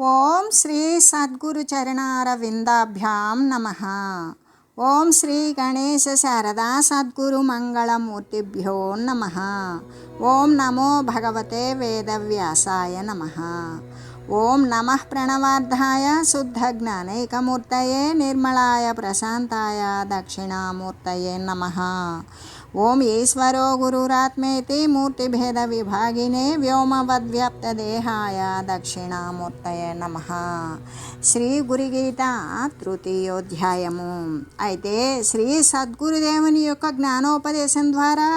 ఓం శ్రీ సద్గురు చరణారవిందాభ్యాం నమః. ఓం శ్రీ గణేశ శారదా సద్గురు మంగళమూర్తిభ్యో నమః. ఓం నమో భగవతే వేదవ్యాసాయ నమః. ఓం నమః ప్రణవార్థాయ శుద్ధ జ్ఞానైకమూర్తయే నిర్మలాయ ప్రశాంతాయ దక్షిణామూర్తయే నమః. ఓం ఈశ్వరో గురురాత్మేతి మూర్తిభేద విభాగినే వ్యోమవద్వ్యాప్తదేహాయ దక్షిణామూర్తయే నమః. శ్రీ గురుగీత తృతీయోధ్యాయము. అయితే శ్రీ సద్గురుదేవుని యొక్క జ్ఞానోపదేశం ద్వారా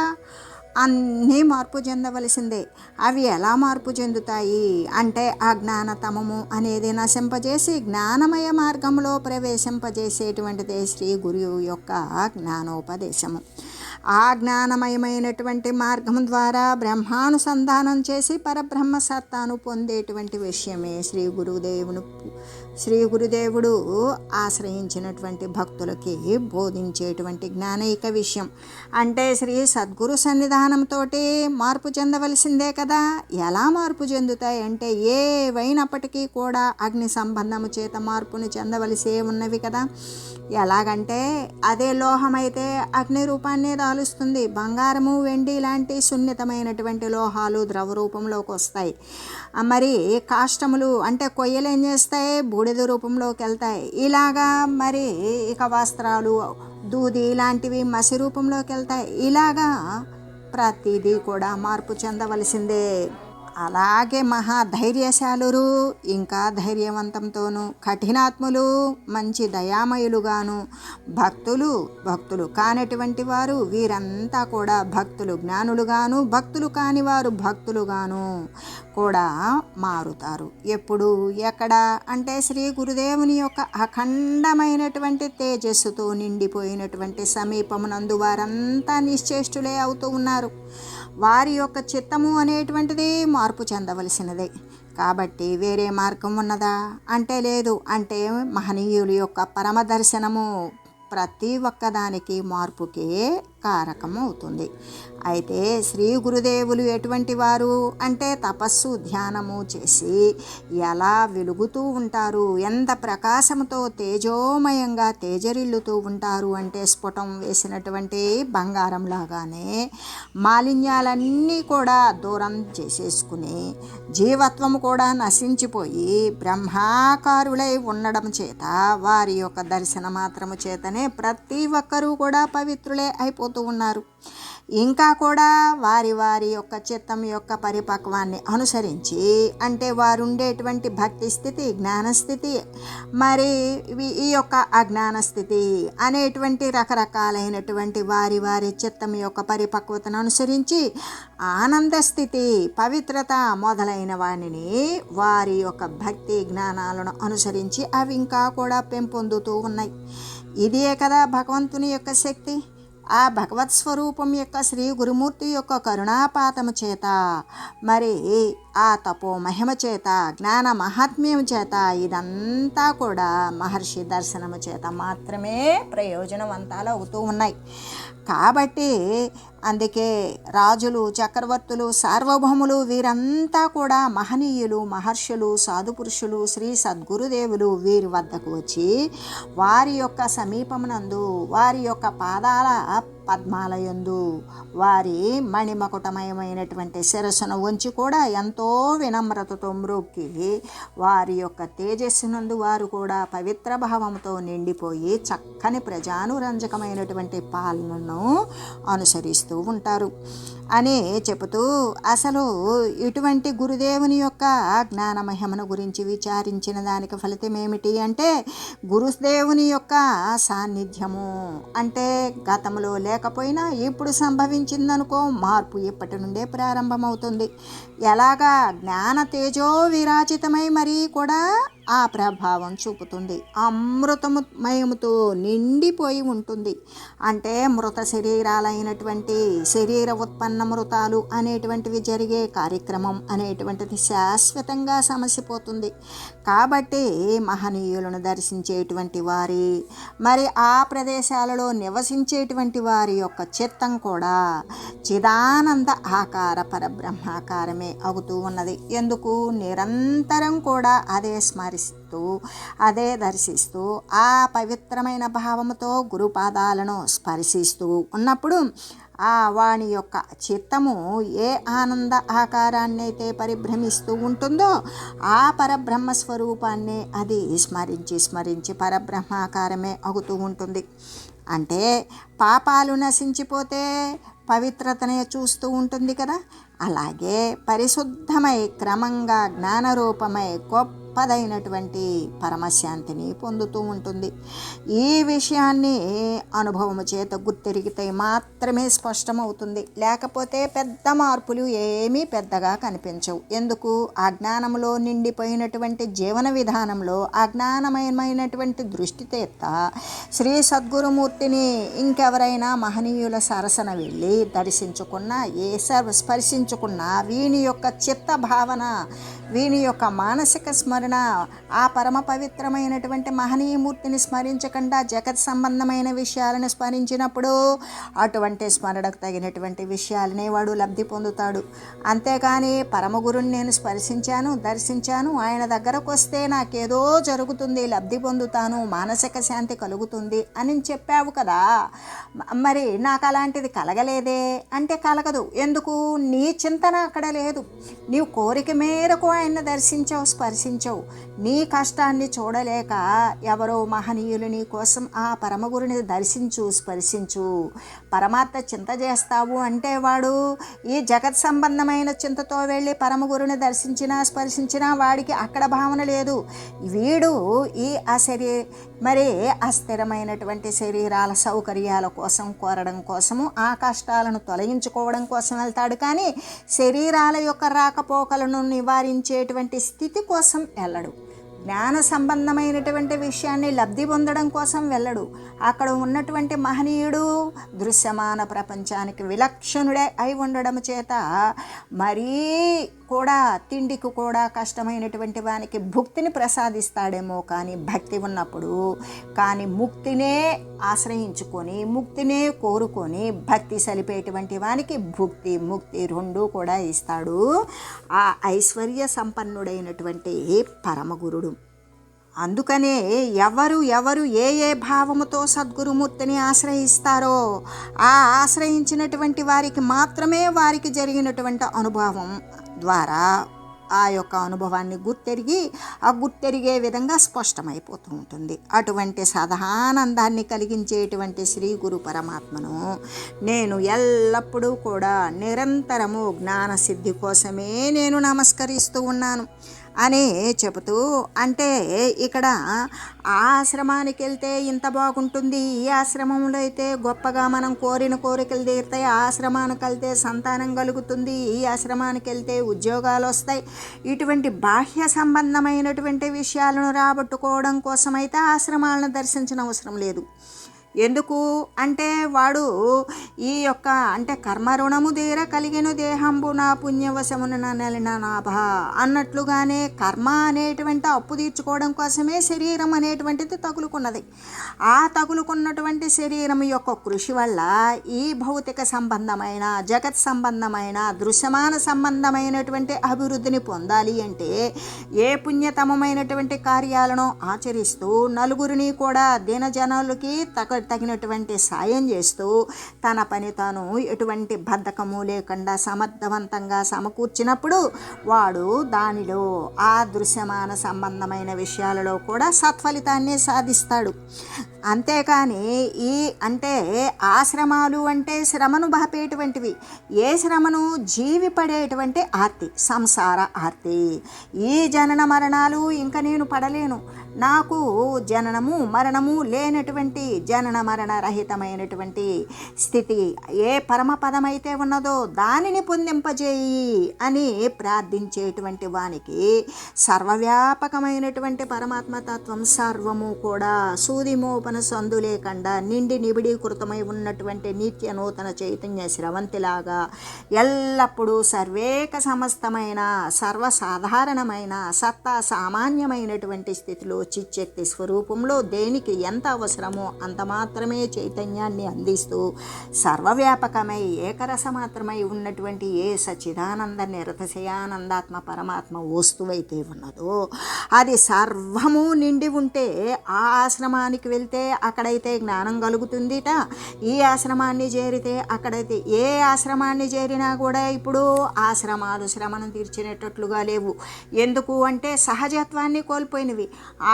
అన్నీ మార్పు చెందవలసిందే. అవి ఎలా మార్పు చెందుతాయి అంటే అజ్ఞానతమము అనేది నశింపజేసి జ్ఞానమయ మార్గంలో ప్రవేశింపజేసేటువంటిదే శ్రీ గురువు యొక్క జ్ఞానోపదేశము. ఆ జ్ఞానమయమైనటువంటి మార్గం ద్వారా బ్రహ్మానుసంధానం చేసి పరబ్రహ్మ సత్తాను పొందేటువంటి విషయమే శ్రీ గురుదేవుడు ఆశ్రయించినటువంటి భక్తులకి బోధించేటువంటి జ్ఞానైక విషయం. అంటే శ్రీ సద్గురు సన్నిధానంతో మార్పు చెందవలసిందే కదా. ఎలా మార్పు చెందుతాయి అంటే ఏవైనప్పటికీ కూడా అగ్ని సంబంధము చేత మార్పును చెందవలసే ఉన్నవి కదా. ఎలాగంటే అదే లోహమైతే అగ్ని రూపాన్ని దాలుస్తుంది. బంగారము వెండి లాంటి సున్నితమైనటువంటి లోహాలు ద్రవ రూపంలోకి వస్తాయి. మరి కాష్టములు అంటే కొయ్యలు ఏం చేస్తాయి, బూడిద రూపంలోకి వెళ్తాయి. ఇలాగా మరి ఇక వస్త్రాలు దూది ఇలాంటివి మసి రూపంలోకి వెళ్తాయి. ఇలాగా ప్రతిదీ కూడా మార్పు చెందవలసిందే. అలాగే మహాధైర్యశాలురు ఇంకా ధైర్యవంతంతోనూ, కఠినాత్ములు మంచి దయామయులుగాను, భక్తులు కానటువంటి వారు వీరంతా కూడా భక్తులు జ్ఞానులుగాను, భక్తులు కాని వారు భక్తులుగాను కూడా మారుతారు. ఎప్పుడు ఎక్కడ అంటే శ్రీ గురుదేవుని యొక్క అఖండమైనటువంటి తేజస్సుతో నిండిపోయినటువంటి సమీపమునందు వారంతా నిశ్చేష్టులే అవుతూ ఉన్నారు. వారి యొక్క చిత్తము అనేటువంటిది మార్పు చెందవలసినదే. కాబట్టి వేరే మార్గం ఉన్నదా అంటే లేదు. అంటే మహనీయుల యొక్క పరమదర్శనము ప్రతి ఒక్కదానికి మార్పుకే కారకం అవుతుంది. అయితే శ్రీ గురుదేవులు ఎటువంటి వారు అంటే తపస్సు ధ్యానము చేసి ఎలా వెలుగుతూ ఉంటారు, ఎంత ప్రకాశంతో తేజోమయంగా తేజరిల్లుతూ ఉంటారు అంటే స్ఫుటం వేసినటువంటి బంగారం లాగానే మాలిన్యాలన్నీ కూడా దూరం చేసేసుకుని జీవత్వము కూడా నశించిపోయి బ్రహ్మాకారులై ఉండడం చేత వారి యొక్క దర్శన మాత్రము చేతనే ప్రతి ఒక్కరూ కూడా పవిత్రులే అయిపోతూ ఉన్నారు. ఇంకా కూడా వారి యొక్క చిత్తం యొక్క పరిపక్వాన్ని అనుసరించి అంటే వారు ఉండేటువంటి భక్తి స్థితి, జ్ఞానస్థితి, మరి ఈ యొక్క అజ్ఞాన స్థితి అనేటువంటి రకరకాలైనటువంటి వారి చిత్తం యొక్క పరిపక్వతను అనుసరించి ఆనంద స్థితి, పవిత్రత మొదలైన వాటిని వారి యొక్క భక్తి జ్ఞానాలను అనుసరించి అవి ఇంకా కూడా పెంపొందుతూ ఉన్నాయి. ఇదే కదా భగవంతుని యొక్క శక్తి. ఆ భగవత్ స్వరూపం యొక్క శ్రీ గురుమూర్తి యొక్క కరుణాపాతము చేత, మరి ఆ తపో మహిమ చేత, జ్ఞాన మహాత్మ్యం చేత ఇదంతా కూడా మహర్షి దర్శనము చేత మాత్రమే ప్రయోజనవంతాలు అవుతూ ఉన్నాయి. కాబట్టి అందుకే రాజులు, చక్రవర్తులు, సార్వభౌములు వీరంతా కూడా మహనీయులు, మహర్షులు, సాధుపురుషులు శ్రీ సద్గురుదేవులు వీరి వద్దకు వచ్చి వారి యొక్క సమీపమునందు వారి యొక్క పాదాల పద్మాలయందు వారి మణిమకుటమయమైనటువంటి శిరస్సును ఉంచి కూడా ఎంతో వినమ్రతతో మ్రొక్కి వారి యొక్క తేజస్సునందు వారు కూడా పవిత్ర భావంతో నిండిపోయి చక్కని ప్రజానురంజకమైనటువంటి పాలనను అనుసరిస్తూ ఉంటారు అని చెబుతూ అసలు ఇటువంటి గురుదేవుని యొక్క జ్ఞానమహిమను గురించి విచారించిన దానికి ఫలితం ఏమిటి అంటే గురుదేవుని యొక్క సాన్నిధ్యము. అంటే గతంలో లేకపోయినా ఇప్పుడు సంభవించిందనుకో మార్పు ఇప్పటి నుండే ప్రారంభమవుతుంది. ఎలాగా జ్ఞాన తేజో విరాజితమై మరీ కూడా ఆ ప్రభావం చూపుతుంది. అమృతమయముతో నిండిపోయి ఉంటుంది. అంటే మృత శరీరాలైనటువంటి శరీర ఉత్పన్న మృతాలు అనేటువంటివి జరిగే కార్యక్రమం అనేటువంటిది శాశ్వతంగా సమసిపోతుంది. కాబట్టి మహనీయులను దర్శించేటువంటి వారి మరి ఆ ప్రదేశాలలో నివసించేటువంటి వారి యొక్క చిత్తం కూడా చిదానంద ఆకార పరబ్రహ్మాకారమే అవుతూ ఉన్నది. ఎందుకు? నిరంతరం కూడా అదే స్మరిస్తూ అదే దర్శిస్తూ ఆ పవిత్రమైన భావముతో గురుపాదాలను స్పర్శిస్తూ ఉన్నప్పుడు ఆ వాణి యొక్క చిత్తము ఏ ఆనంద ఆకారాన్ని అయితే పరిభ్రమిస్తూ ఉంటుందో ఆ పరబ్రహ్మ స్వరూపాన్ని అది స్మరించి స్మరించి పరబ్రహ్మాకారమే అవుతూ ఉంటుంది. అంటే పాపాలు నశించిపోతే పవిత్రతనే చూస్తూ ఉంటుంది కదా. అలాగే పరిశుద్ధమై క్రమంగా జ్ఞానరూపమై గొప్పదైనటువంటి పరమశాంతిని పొందుతూ ఉంటుంది. ఈ విషయాన్ని అనుభవము చేత గుర్తెరిగితే మాత్రమే స్పష్టమవుతుంది. లేకపోతే పెద్ద మార్పులు ఏమీ పెద్దగా కనిపించవు. ఎందుకు? అజ్ఞానంలో నిండిపోయినటువంటి జీవన విధానంలో అజ్ఞానమయమైనటువంటి దృష్టితేత శ్రీ సద్గురుమూర్తిని ఇంకెవరైనా మహనీయుల సరసన వెళ్ళి దర్శించుకున్నా స్పర్శించుకున్నా వీని యొక్క చిత్త భావన వీని యొక్క మానసిక స్మరణ ఆ పరమ పవిత్రమైనటువంటి మహనీయమూర్తిని స్మరించకుండా జగత్ సంబంధమైన విషయాలను స్మరించినప్పుడు అటువంటి స్మరణకు తగినటువంటి విషయాలనే వాడు లబ్ధి పొందుతాడు. అంతేకాని పరమగురుని నేను స్పర్శించాను, దర్శించాను, ఆయన దగ్గరకు వస్తే నాకేదో జరుగుతుంది, లబ్ధి పొందుతాను, మానసిక శాంతి కలుగుతుంది అని చెప్పావు కదా, మరి నాకు అలాంటిది కలగలేదే అంటే కలగదు. ఎందుకు? నీ చింతన అక్కడ లేదు. నీవు కోరిక మేరకు ఆయన్ని దర్శించావు, స్పర్శించావు. నీ కష్టాన్ని చూడలేక ఎవరో మహనీయులు నీ కోసం ఆ పరమగురుని దర్శించు, స్పర్శించు, పరమాత్మ చింత చేస్తావు అంటే వాడు ఈ జగత్ సంబంధమైన చింతతో వెళ్ళి పరమగురుని దర్శించినా స్పర్శించినా వాడికి అక్కడ భావన లేదు. వీడు ఈ మరి అస్థిరమైనటువంటి శరీరాల సౌకర్యాల కోసం కోరడం కోసము ఆ కష్టాలను తొలగించుకోవడం కోసం వెళ్తాడు. కానీ శరీరాల యొక్క రాకపోకలను నివారించేటువంటి స్థితి కోసం వెళ్ళడు. జ్ఞాన సంబంధమైనటువంటి విషయాన్ని లబ్ధి పొందడం కోసం వెళ్ళడు. అక్కడ ఉన్నటువంటి మహనీయుడు దృశ్యమాన ప్రపంచానికి విలక్షణుడే అయి ఉండడం చేత మరీ కూడా తిండికి కూడా కష్టమైనటువంటి వానికి భుక్తిని ప్రసాదిస్తాడేమో. కానీ భక్తి ఉన్నప్పుడు కానీ ముక్తినే ఆశ్రయించుకొని ముక్తినే కోరుకొని భక్తి సలిపేటువంటి వానికి భుక్తి ముక్తి రెండూ కూడా ఇస్తాడు ఆ ఐశ్వర్య సంపన్నుడైనటువంటి పరమగురుడు. అందుకనే ఎవరు ఏ భావముతో సద్గురుమూర్తిని ఆశ్రయిస్తారో ఆ ఆశ్రయించినటువంటి వారికి మాత్రమే వారికి జరిగినటువంటి అనుభవం ద్వారా ఆ యొక్క అనుభవాన్ని గుర్తెరిగే విధంగా స్పష్టమైపోతూ ఉంటుంది. అటువంటి సదానందాన్ని కలిగించేటువంటి శ్రీ గురు పరమాత్మను నేను ఎల్లప్పుడూ కూడా నిరంతరము జ్ఞానసిద్ధి కోసమే నేను నమస్కరిస్తూ ఉన్నాను అని చెబుతూ, అంటే ఇక్కడ ఆ ఆశ్రమానికి వెళ్తే ఇంత బాగుంటుంది, ఈ ఆశ్రమంలో అయితే గొప్పగా మనం కోరిన కోరికలు తీరుతాయి, ఆ ఆశ్రమానికి వెళ్తే సంతానం కలుగుతుంది, ఈ ఆశ్రమానికి వెళ్తే ఉద్యోగాలు వస్తాయి, ఇటువంటి బాహ్య సంబంధమైనటువంటి విషయాలను రాబట్టుకోవడం కోసమైతే ఆశ్రమాలను దర్శించిన అవసరం లేదు. ఎందుకు అంటే వాడు ఈ యొక్క అంటే కర్మరుణము తీర కలిగిన దేహంబు నా పుణ్యవశమున నెలిన నాభ అన్నట్లుగానే కర్మ అనేటువంటి అప్పు తీర్చుకోవడం కోసమే శరీరం అనేటువంటిది తగులుకున్నది. ఆ తగులుకున్నటువంటి శరీరం యొక్క కృషి వల్ల ఈ భౌతిక సంబంధమైన జగత్ సంబంధమైన దృశ్యమాన సంబంధమైనటువంటి అభివృద్ధిని పొందాలి అంటే ఏ పుణ్యతమమైనటువంటి కార్యాలను ఆచరిస్తూ నలుగురిని కూడా దీనజనులకి తగినటువంటి సాయం చేస్తూ తన పని తాను ఎటువంటి బద్ధకము లేకుండా సమర్థవంతంగా సమకూర్చినప్పుడు వాడు దానిలో ఆ దృశ్యమాన సంబంధమైన విషయాలలో కూడా సత్ఫలితాన్ని సాధిస్తాడు. అంతేకాని ఈ అంటే ఆశ్రమాలు అంటే శ్రమను బాపేటువంటివి. ఏ శ్రమను? జీవిపడేటువంటి ఆర్తి, సంసార ఆర్తి. ఈ జనన మరణాలు ఇంకా నేను పడలేను, నాకు జననము మరణము లేనటువంటి జనన మరణ రహితమైనటువంటి స్థితి ఏ పరమపదమైతే ఉన్నదో దానిని పొందింపజేయి అని ప్రార్థించేటువంటి వానికి సర్వవ్యాపకమైనటువంటి పరమాత్మతత్వం సర్వము కూడా సూదిమోపన సందు లేకుండా నిండి నిబిడీకృతమై ఉన్నటువంటి నిత్య నూతన చైతన్య స్రవంతిలాగా ఎల్లప్పుడూ సర్వేక సమస్తమైన సర్వసాధారణమైన సత్తా సామాన్యమైనటువంటి స్థితిలో చిచ్చక్తి స్వరూపంలో దేనికి ఎంత అవసరమో అంత మాత్రమే చైతన్యాన్ని అందిస్తూ సర్వవ్యాపకమై ఏకరసమాత్రమై ఉన్నటువంటి ఏ సచ్చిదానంద నిరతిశయానందాత్మ పరమాత్మ వస్తువైతే ఉన్నదో అది సర్వము నిండి ఉంటే ఆ ఆశ్రమానికి వెళ్తే అక్కడైతే జ్ఞానం కలుగుతుందిట. ఈ ఆశ్రమాన్ని చేరితే అక్కడైతే ఏ ఆశ్రమాన్ని చేరినా కూడా ఇప్పుడు ఆశ్రమాలు శ్రమను తీర్చినట్లుగా లేవు. ఎందుకు అంటే సహజత్వాన్ని కోల్పోయినవి.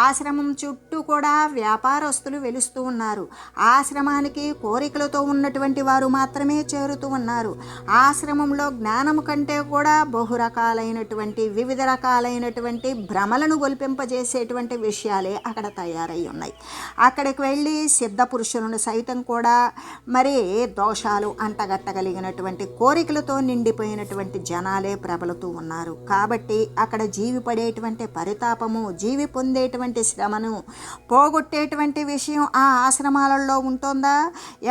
ఆశ్రమం చుట్టూ కూడా వ్యాపారస్తులు వెలుస్తూ ఉన్నారు. ఆశ్రమానికి కోరికలతో ఉన్నటువంటి వారు మాత్రమే చేరుతూ ఉన్నారు. ఆశ్రమంలో జ్ఞానం కంటే కూడా బహురకాలైనటువంటి వివిధ రకాలైనటువంటి భ్రమలను గొల్పింపజేసేటువంటి విషయాలే అక్కడ తయారై ఉన్నాయి. అక్కడికి వెళ్ళి సిద్ధ పురుషులను సైతం కూడా మరి దోషాలు అంటగట్టగలిగినటువంటి కోరికలతో నిండిపోయినటువంటి జనాలే ప్రబలుతూ ఉన్నారు. కాబట్టి అక్కడ జీవి పడేటువంటి పరితాపము, జీవి పొందేటువంటి శ్రమను పోగొట్టేటువంటి విషయం ఆ ఆశ్రమాలలో ఉంటుందా?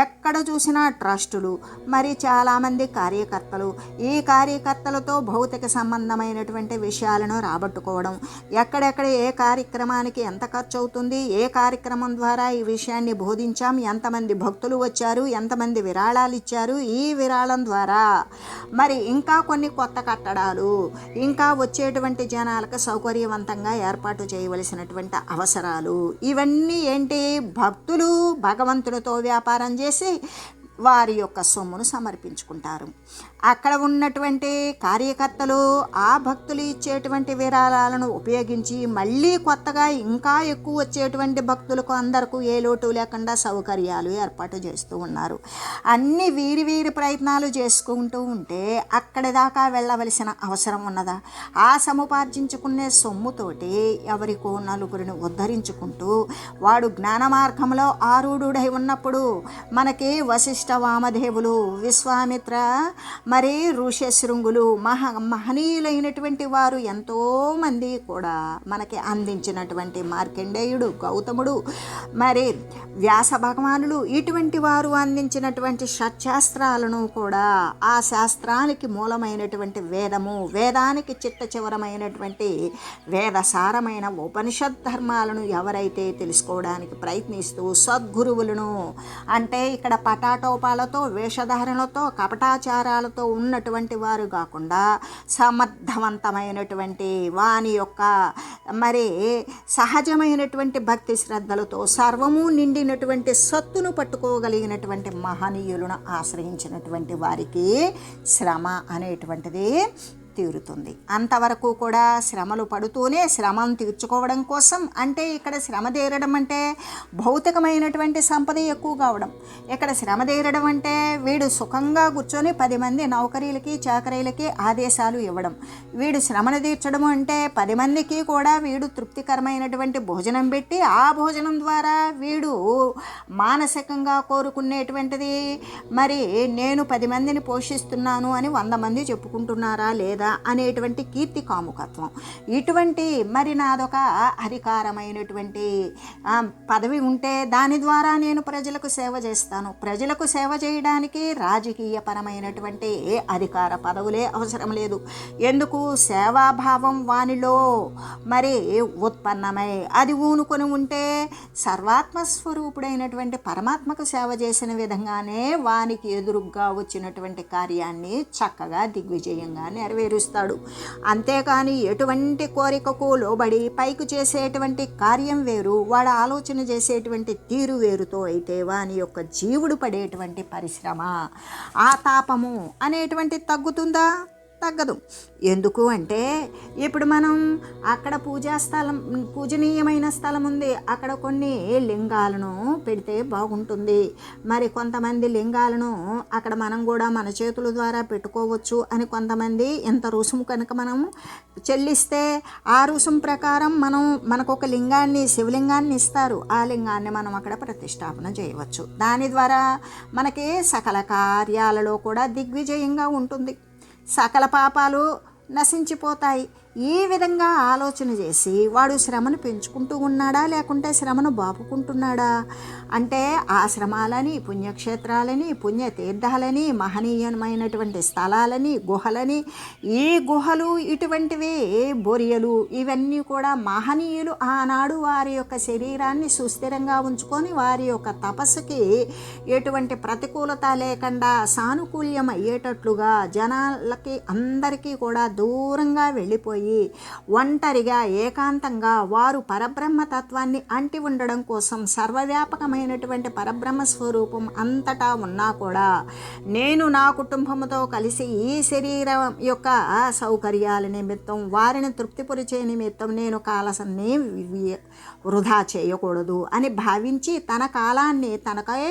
ఎక్కడ చూసినా ట్రస్టులు, మరి చాలామంది కార్యకర్తలు, ఈ కార్యకర్తలతో భౌతిక సంబంధమైనటువంటి విషయాలను రాబట్టుకోవడం, ఎక్కడెక్కడ ఏ కార్యక్రమానికి ఎంత ఖర్చు అవుతుంది, ఏ కార్యక్రమం ద్వారా ఈ విషయాన్ని బోధించాం, ఎంతమంది భక్తులు వచ్చారు, ఎంతమంది విరాళాలు ఇచ్చారు, ఈ విరాళం ద్వారా మరి ఇంకా కొన్ని కొత్త కట్టడాలు, ఇంకా వచ్చేటువంటి జనాలకు సౌకర్యవంతంగా ఏర్పాటు చేయవలసినటువంటి అవసరాలు, ఇవన్నీ ఏంటి? భక్తులు భగవంతుడితో వ్యాపారం చేసి వారి యొక్క సొమ్మును సమర్పించుకుంటారు. అక్కడ ఉన్నటువంటి కార్యకర్తలు ఆ భక్తులు ఇచ్చేటువంటి విరాళాలను ఉపయోగించి మళ్ళీ కొత్తగా ఇంకా ఎక్కువ వచ్చేటువంటి భక్తులకు అందరికీ ఏ లోటు లేకుండా సౌకర్యాలు ఏర్పాటు చేస్తూ ఉన్నారు. అన్ని వీరి ప్రయత్నాలు చేసుకుంటూ ఉంటే అక్కడి దాకా వెళ్ళవలసిన అవసరం ఉన్నదా? ఆ సముపార్జించుకునే సొమ్ముతోటి ఎవరికో నలుగురిని ఉద్ధరించుకుంటూ వాడు జ్ఞాన మార్గంలో ఆరూఢుడై ఉన్నప్పుడు మనకి వశిష్ఠ వామదేవులు, విశ్వామిత్ర, మరి ఋష్యశృంగులు, మహనీయులైనటువంటి వారు ఎంతోమంది కూడా మనకి అందించినటువంటి మార్కండేయుడు, గౌతముడు, మరి వ్యాస భగవానులు, ఇటువంటి వారు అందించినటువంటి షట్శాస్త్రాలను కూడా ఆ శాస్త్రానికి మూలమైనటువంటి వేదము, వేదానికి చిట్ట చివరమైనటువంటి వేదసారమైన ఉపనిషత్ ధర్మాలను ఎవరైతే తెలుసుకోవడానికి ప్రయత్నిస్తూ సద్గురువులను, అంటే ఇక్కడ పటాటోపాలతో వేషధారణలతో కపటాచారాలతో ఉన్నటువంటి వారు కాకుండా సమర్థవంతమైనటువంటి వాని యొక్క మరి సహజమైనటువంటి భక్తి శ్రద్ధలతో సర్వము నిండినటువంటి సత్తును పట్టుకోగలిగినటువంటి మహనీయులను ఆశ్రయించినటువంటి వారికి శ్రమ అనేటువంటిది తీరుతుంది. అంతవరకు కూడా శ్రమలు పడుతూనే శ్రమను తీర్చుకోవడం కోసం, అంటే ఇక్కడ శ్రమ తీరడం అంటే భౌతికమైనటువంటి సంపద ఎక్కువ కావడం. ఇక్కడ శ్రమ తీరడం అంటే వీడు సుఖంగా కూర్చొని 10 మంది నౌకరీలకి చాకరీలకి ఆదేశాలు ఇవ్వడం. వీడు శ్రమను తీర్చడం అంటే 10 మందికి కూడా వీడు తృప్తికరమైనటువంటి భోజనం పెట్టి ఆ భోజనం ద్వారా వీడు మానసికంగా కోరుకునేటువంటిది మరి నేను 10 మందిని పోషిస్తున్నాను అని 100 మంది చెప్పుకుంటున్నారా లేదా అనేటువంటి కీర్తి కాముకత్వం. ఇటువంటి మరి నాదొక అధికారమైనటువంటి పదవి ఉంటే దాని ద్వారా నేను ప్రజలకు సేవ చేస్తాను. ప్రజలకు సేవ చేయడానికి రాజకీయపరమైనటువంటి అధికార పదవులే అవసరం లేదు. ఎందుకు? సేవాభావం వానిలో మరి ఉత్పన్నమై అది ఊనుకొని ఉంటే సర్వాత్మస్వరూపుడైనటువంటి పరమాత్మకు సేవ చేసిన విధంగానే వానికి ఎదురుగ్గా వచ్చినటువంటి కార్యాన్ని చక్కగా దిగ్విజయంగా నెరవేరుస్తాడు. అంతేకాని ఎటువంటి కోరికకు లోబడి పైకి చేసేటువంటి కార్యం వేరు, వాడు ఆలోచన చేసేటువంటి తీరు వేరుతో అయితే వాని యొక్క జీవుడు పడేటువంటి పరిశ్రమ, ఆ తాపము అనేటువంటి తగ్గుతుందా? తగ్గదు. ఎందుకు అంటే ఇప్పుడు మనం అక్కడ పూజనీయమైన స్థలం ఉంది, అక్కడ కొన్ని లింగాలను పెడితే బాగుంటుంది. మరి కొంతమంది లింగాలను అక్కడ మనం కూడా మన చేతుల ద్వారా పెట్టుకోవచ్చు అని కొంతమంది ఎంత రుసుము కనుక మనం చెల్లిస్తే ఆ రుసుము ప్రకారం మనకు ఒక శివలింగాన్ని ఇస్తారు. ఆ లింగాన్ని మనం అక్కడ ప్రతిష్టాపన చేయవచ్చు. దాని ద్వారా మనకి సకల కార్యాలలో కూడా దిగ్విజయంగా ఉంటుంది, సకల పాపాలు నశించిపోతాయి. ఈ విధంగా ఆలోచన చేసి వాడు శ్రమను పెంచుకుంటూ ఉన్నాడా లేకుంటే శ్రమను బాపుకుంటున్నాడా అంటే ఆశ్రమాలని, పుణ్యక్షేత్రాలని, పుణ్యతీర్థాలని, మహనీయమైనటువంటి స్థలాలని, గుహలని, ఈ గుహలు ఇటువంటివి బొరియలు ఇవన్నీ కూడా మహనీయులు ఆనాడు వారి యొక్క శరీరాన్ని సుస్థిరంగా ఉంచుకొని వారి యొక్క తపస్సుకి ఎటువంటి ప్రతికూలత లేకుండా సానుకూల్యం అయ్యేటట్లుగా జనాలకి అందరికీ కూడా దూరంగా వెళ్ళిపోయి ఒంటరిగా ఏకాంతంగా వారు పరబ్రహ్మ తత్వాన్ని అంటి ఉండడం కోసం సర్వవ్యాపకమైనటువంటి పరబ్రహ్మ స్వరూపం అంతటా ఉన్నా కూడా నేను నా కుటుంబంతో కలిసి ఈ శరీరం యొక్క సౌకర్యాల నిమిత్తం వారిని తృప్తిపరిచే నిమిత్తం నేను కాలసన్ని వృధా చేయకూడదు అని భావించి తన కాలాన్ని తనకే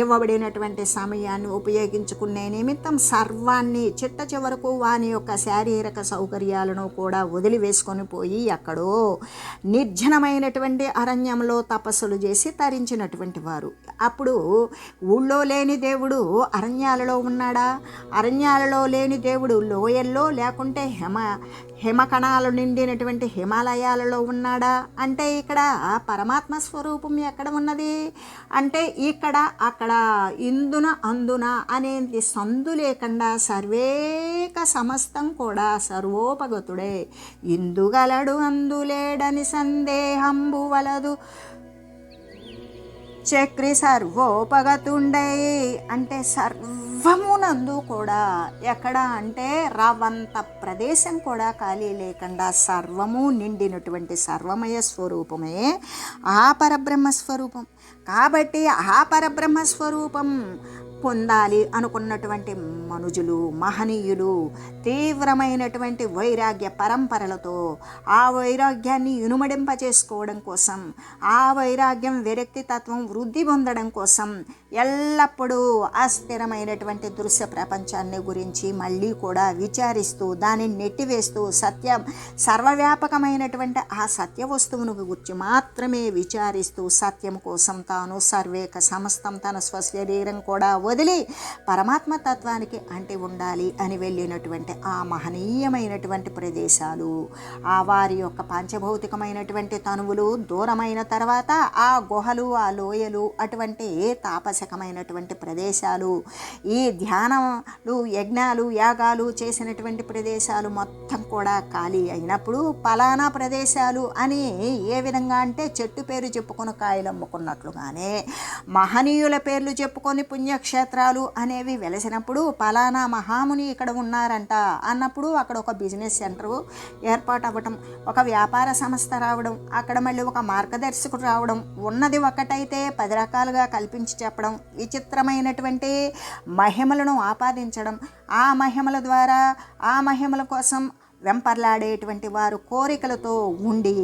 ఇవ్వబడినటువంటి సమయాన్ని ఉపయోగించుకునే నిమిత్తం సర్వాన్ని చిట్ట చివరకు వాని యొక్క శారీరక సౌకర్యాలను కూడా వదిలివేసుకొని పోయి ఎక్కడో నిర్జనమైనటువంటి అరణ్యంలో తపస్సులు చేసి తరించినటువంటి వారు. అప్పుడు ఊళ్ళో లేని దేవుడు అరణ్యాలలో ఉన్నాడా? అరణ్యాలలో లేని దేవుడు లోయల్లో లేకుంటే హిమకణాలు నిండినటువంటి హిమాలయాలలో ఉన్నాడా అంటే ఇక్కడ పరమాత్మ స్వరూపం ఎక్కడ ఉన్నది అంటే ఇక్కడ అక్కడ ఇందున అందున అనేది సందు లేకుండా సర్వేక సమస్తం కూడా సర్వోపగతుడే. ఇందుగలడు అందులేడని సందేహంబు వలదు చక్రి సర్వోపగతుండై అంటే సర్వమునందు కూడా ఎక్కడ అంటే రవంత ప్రదేశం కూడా ఖాళీ లేకుండా సర్వము నిండినటువంటి సర్వమయ స్వరూపమే ఆ పరబ్రహ్మ స్వరూపం. కాబట్టి ఆ పరబ్రహ్మ స్వరూపం పొందాలి అనుకున్నటువంటి మనుజులు మహనీయులు తీవ్రమైనటువంటి వైరాగ్య పరంపరలతో ఆ వైరాగ్యాన్ని ఇనుమడింపచేసుకోవడం కోసం, ఆ వైరాగ్యం విరక్తి తత్వం వృద్ధి పొందడం కోసం ఎల్లప్పుడూ అస్థిరమైనటువంటి దృశ్య ప్రపంచాన్ని గురించి మళ్ళీ కూడా విచారిస్తూ దానిని నెట్టివేస్తూ సర్వవ్యాపకమైనటువంటి ఆ సత్య వస్తువును గురించి మాత్రమే విచారిస్తూ సత్యం కోసం తాను సర్వేక సమస్తం తన స్వశరీరం కూడా వదిలి పరమాత్మ తత్వానికి అంటి ఉండాలి అని వెళ్ళినటువంటి ఆ మహనీయమైనటువంటి ప్రదేశాలు, ఆ వారి యొక్క పంచభౌతికమైనటువంటి తనువులు దూరమైన తర్వాత ఆ గుహలు, ఆ లోయలు, అటువంటి తాపసకమైనటువంటి ప్రదేశాలు, ఈ ధ్యానాలు, యజ్ఞాలు, యాగాలు చేసినటువంటి ప్రదేశాలు మొత్తం కూడా ఖాళీ అయినప్పుడు పలానా ప్రదేశాలు అని ఏ విధంగా అంటే చెట్టు పేరు చెప్పుకొని కాయలు అమ్ముకున్నట్లుగానే మహనీయుల పేర్లు చెప్పుకొని పుణ్యక్షేత్రాలు అనేవి వెలసినప్పుడు పలానా మహాముని ఇక్కడ ఉన్నారంట అన్నప్పుడు అక్కడ ఒక బిజినెస్ సెంటర్ ఏర్పాటు అవ్వటం, ఒక వ్యాపార సంస్థ రావడం, అక్కడ మళ్ళీ ఒక మార్గదర్శకుడు రావడం, ఉన్నది ఒకటైతే 10 రకాలుగా కల్పించి చెప్పడం, విచిత్రమైనటువంటి మహిమలను ఆపాదించడం, ఆ మహిమల ద్వారా ఆ మహిమల కోసం వెంపర్లాడేటువంటి వారు కోరికలతో ఉండి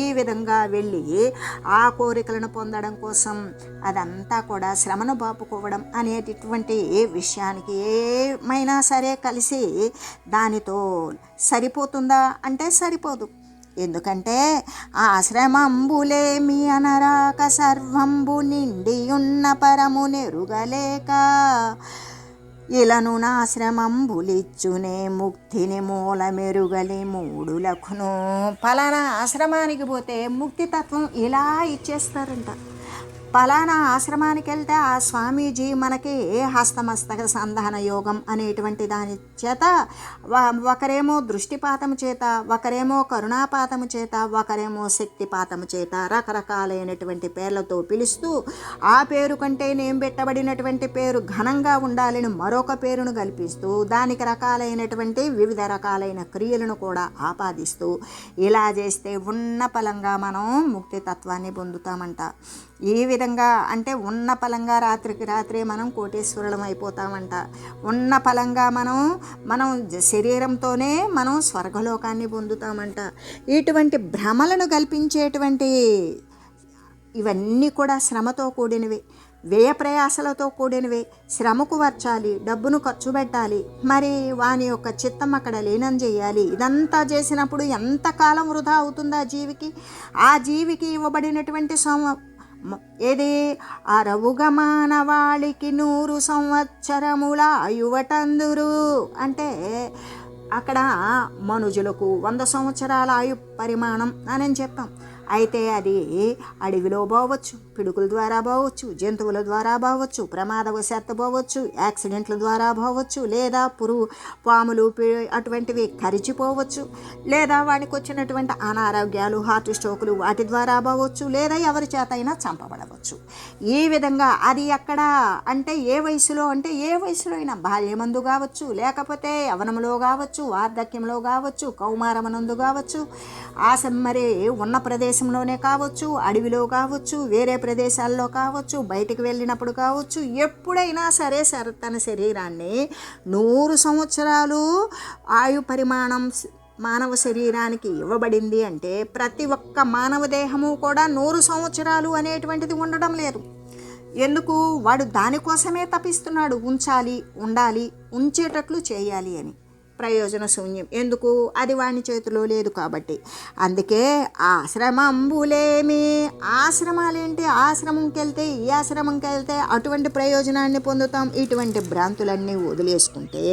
ఈ విధంగా వెళ్ళి ఆ కోరికలను పొందడం కోసం అదంతా కూడా శ్రమను బాపుకోవడం అనేటటువంటి విషయానికి ఏమైనా సరే కలిసి దానితో సరిపోతుందా అంటే సరిపోదు. ఎందుకంటే ఆశ్రమంబులేమి అనరాక సర్వంబు నిండియున్న పరము నెరుగలేక ఇలను నాశ్రమంబులిచ్చునే ముక్తిని మూల మెరుగలి మూడులకును. పలానా ఆశ్రమానికి పోతే ముక్తితత్వం ఇలా ఇచ్చేస్తారంట. పలానా ఆశ్రమానికి వెళ్తే ఆ స్వామీజీ మనకి హస్తమస్తక సంధాన యోగం అనేటువంటి దాని చేత ఒకరేమో దృష్టిపాతము చేత, ఒకరేమో కరుణాపాతము చేత, ఒకరేమో శక్తిపాతము చేత రకరకాలైనటువంటి పేర్లతో పిలుస్తూ ఆ పేరు కంటే నేను పెట్టబడినటువంటి పేరు ఘనంగా ఉండాలని మరొక పేరును కల్పిస్తూ దానికి రకాలైనటువంటి వివిధ రకాలైన క్రియలను కూడా ఆపాదిస్తూ ఇలా చేస్తే ఉన్న ఫలంగా మనం ముక్తితత్వాన్ని పొందుతామంట. ఈ విధంగా అంటే ఉన్న పలంగా రాత్రికి రాత్రే మనం కోటేశ్వరులం అయిపోతామంట. ఉన్న పలంగా మనం శరీరంతోనే మనం స్వర్గలోకాన్ని పొందుతామంట. ఇటువంటి భ్రమలను కల్పించేటువంటి ఇవన్నీ కూడా శ్రమతో కూడినవి, వ్యయ ప్రయాసలతో కూడినవి. శ్రమకు వర్చాలి, డబ్బును ఖర్చు పెట్టాలి, మరి వాని యొక్క చిత్తం అక్కడ లీనం చేయాలి. ఇదంతా చేసినప్పుడు ఎంతకాలం వృధా అవుతుంది ఆ జీవికి ఇవ్వబడినటువంటి ఏది అరవుగ మానవాళికి 100 సంవత్సరముల ఆయువటందురు అంటే అక్కడ మనుజులకు 100 సంవత్సరాల ఆయు పరిమాణం అని చెప్పాం. అయితే అది అడవిలో పోవచ్చు, పిడుగుల ద్వారా పోవచ్చు, జంతువుల ద్వారా పోవచ్చు, ప్రమాదవశాత్తు పోవచ్చు, యాక్సిడెంట్ల ద్వారా పోవచ్చు, లేదా పాములు అటువంటివి కరిచిపోవచ్చు, లేదా వాడికి వచ్చినటువంటి అనారోగ్యాలు, హార్ట్ స్ట్రోకులు వాటి ద్వారా పోవచ్చు, లేదా ఎవరి చేత అయినా చంపబడవచ్చు. ఈ విధంగా అది ఎక్కడ అంటే ఏ వయసులో అయినా బాల్యమందు కావచ్చు, లేకపోతే యవనంలో కావచ్చు, వార్ధక్యంలో కావచ్చు, కౌమారమనందు కావచ్చు, మరి ఉన్న ప్రదేశంలోనే కావచ్చు, అడవిలో కావచ్చు, వేరే ప్రదేశాల్లో కావచ్చు, బయటికి వెళ్ళినప్పుడు కావచ్చు, ఎప్పుడైనా సరే తన శరీరాన్ని 100 సంవత్సరాలు ఆయు పరిమాణం మానవ శరీరానికి ఇవ్వబడింది అంటే ప్రతి ఒక్క మానవ దేహము కూడా 100 సంవత్సరాలు అనేటువంటిది ఉండడం లేదు. ఎందుకు? వాడు దానికోసమే తపిస్తున్నాడు, ఉండాలి, ఉంచేటట్లు చేయాలి అని. ప్రయోజన శూన్యం. ఎందుకు? అది వాని చేతిలో లేదు కాబట్టి. అందుకే ఆశ్రమంబులేమి, ఆశ్రమాలేంటి, ఆశ్రమంకి వెళ్తే ఈ ఆశ్రమంకి వెళ్తే అటువంటి ప్రయోజనాన్ని పొందుతాం. ఇటువంటి భ్రాంతులన్నీ వదిలేసుకుంటే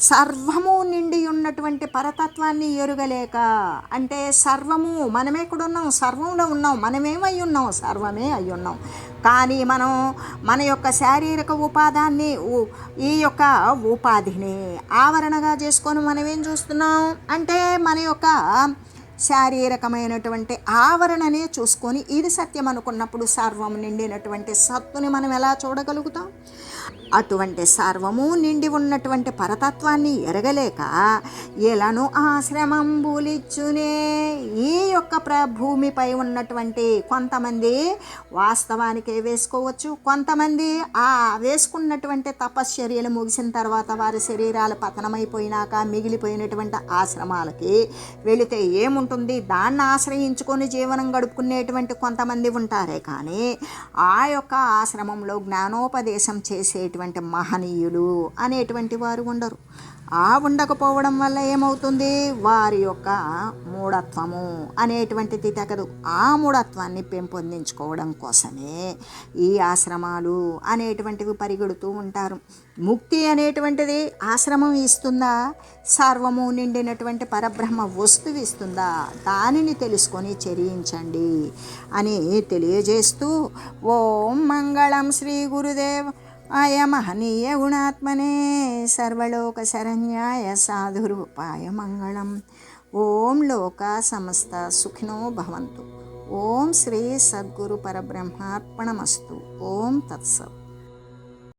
సర్వము నిండి ఉన్నటువంటి పరతత్వాన్ని ఎరుగలేక అంటే సర్వము మనమేక్కడున్నాం, సర్వంలో ఉన్నాం, మనమేమై ఉన్నాం, సర్వమే అయి ఉన్నాం. కానీ మనం మన యొక్క శారీరక ఉపాధాన్ని ఈ యొక్క ఉపాధిని ఆవరణగా చేసుకొని మనం ఏం చూస్తున్నాం అంటే మన యొక్క శారీరకమైనటువంటి ఆవరణనే చూసుకొని ఇది సత్యం అనుకున్నప్పుడు సర్వం నిండినటువంటి సత్తుని మనం ఎలా చూడగలుగుతాం? అటువంటి సర్వము నిండి ఉన్నటువంటి పరతత్వాన్ని ఎరగలేక ఎలానో ఆశ్రమంబులిచ్చునే. ఈ యొక్క భూమిపై ఉన్నటువంటి కొంతమంది వాస్తవానికే వేసుకోవచ్చు, కొంతమంది ఆ వేసుకున్నటువంటి తపశ్చర్యలు ముగిసిన తర్వాత వారి శరీరాలు పతనమైపోయినాక మిగిలిపోయినటువంటి ఆశ్రమాలకి వెళితే ఏముంటుంది, దాన్ని ఆశ్రయించుకొని జీవనం గడుపుకునేటువంటి కొంతమంది ఉంటారే కానీ ఆ యొక్క ఆశ్రమంలో జ్ఞానోపదేశం చేసేటువంటి మహనీయులు అనేటువంటి వారు ఉండరు. ఉండకపోవడం వల్ల ఏమవుతుంది? వారి యొక్క మూఢత్వము అనేటువంటిది తగదు. ఆ మూఢత్వాన్ని పెంపొందించుకోవడం కోసమే ఈ ఆశ్రమాలు అనేటువంటివి పరిగెడుతూ ఉంటారు. ముక్తి అనేటువంటిది ఆశ్రమం ఇస్తుందా? సర్వము నిండినటువంటి పరబ్రహ్మ వస్తువు ఇస్తుందా? దానిని తెలుసుకొని చరించండి అని తెలియజేస్తూ ఓం మంగళం శ్రీ గురుదేవ్ ఆయ మహనీయ గుణాత్మనే సర్వలోక శరణ్యాయ సాధురూపాయ మంగళం. ఓం లోక సమస్త సుఖినో భవంతు. ఓం శ్రీ సద్గురు పరబ్రహ్మార్పణమస్తు. ఓం తత్సత్.